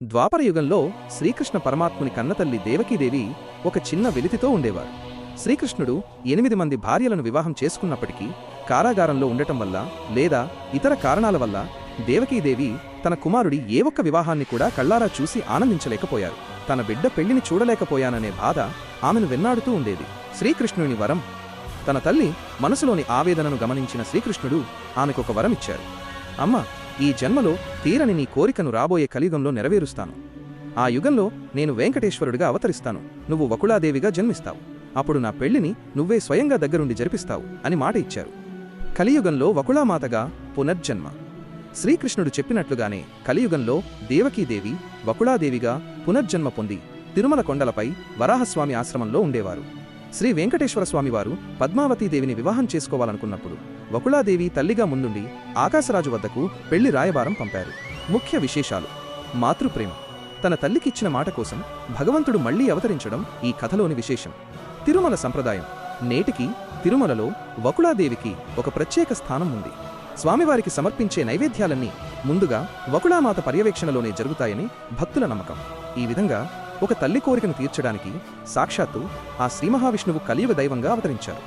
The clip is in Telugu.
ద్వాపరయుగంలో శ్రీకృష్ణ పరమాత్ముని కన్నతల్లి దేవకీదేవి ఒక చిన్న వెలితితో ఉండేవారు. శ్రీకృష్ణుడు 8 మంది భార్యలను వివాహం చేసుకున్నప్పటికీ కారాగారంలో ఉండటం వల్ల లేదా ఇతర కారణాల వల్ల దేవకీదేవి తన కుమారుడి ఏ ఒక్క వివాహాన్ని కూడా కళ్లారా చూసి ఆనందించలేకపోయారు. తన బిడ్డ పెళ్లిని చూడలేకపోయాననే బాధ ఆమెను వెన్నాడుతూ ఉండేది. శ్రీకృష్ణుని వరం. తన తల్లి మనసులోని ఆవేదనను గమనించిన శ్రీకృష్ణుడు ఆమెకొక వరమిచ్చారు. అమ్మా, ఈ జన్మలో తీరని నీ కోరికను రాబోయే కలియుగంలో నెరవేరుస్తాను. ఆ యుగంలో నేను వెంకటేశ్వరుడిగా అవతరిస్తాను. నువ్వు వకుళాదేవిగా జన్మిస్తావు. అప్పుడు నా పెళ్లిని నువ్వే స్వయంగా దగ్గరుండి జరిపిస్తావు అని మాట ఇచ్చారు. కలియుగంలో వకుళామాతగా పునర్జన్మ. శ్రీకృష్ణుడు చెప్పినట్లుగానే కలియుగంలో దేవకీదేవి వకుళాదేవిగా పునర్జన్మ పొంది తిరుమల కొండలపై వరాహస్వామి ఆశ్రమంలో ఉండేవారు. శ్రీ వెంకటేశ్వరస్వామివారు పద్మావతీదేవిని వివాహం చేసుకోవాలనుకున్నప్పుడు వకుళాదేవి తల్లిగా ముందుండి ఆకాశరాజు వద్దకు పెళ్లి రాయబారం పంపారు. ముఖ్య విశేషాలు: మాతృప్రేమ. తన తల్లికిచ్చిన మాట కోసం భగవంతుడు మళ్లీ అవతరించడం ఈ కథలోని విశేషం. తిరుమల సంప్రదాయం. నేటికి తిరుమలలో వకుళాదేవికి ఒక ప్రత్యేక స్థానం ఉంది. స్వామివారికి సమర్పించే నైవేద్యాలన్నీ ముందుగా వకుళామాత పర్యవేక్షణలోనే జరుగుతాయని భక్తుల నమ్మకం. ఈ విధంగా ఒక తల్లి కోరికను తీర్చడానికి సాక్షాత్తు ఆ శ్రీమహావిష్ణువు కలియుగ దైవంగా అవతరించారు.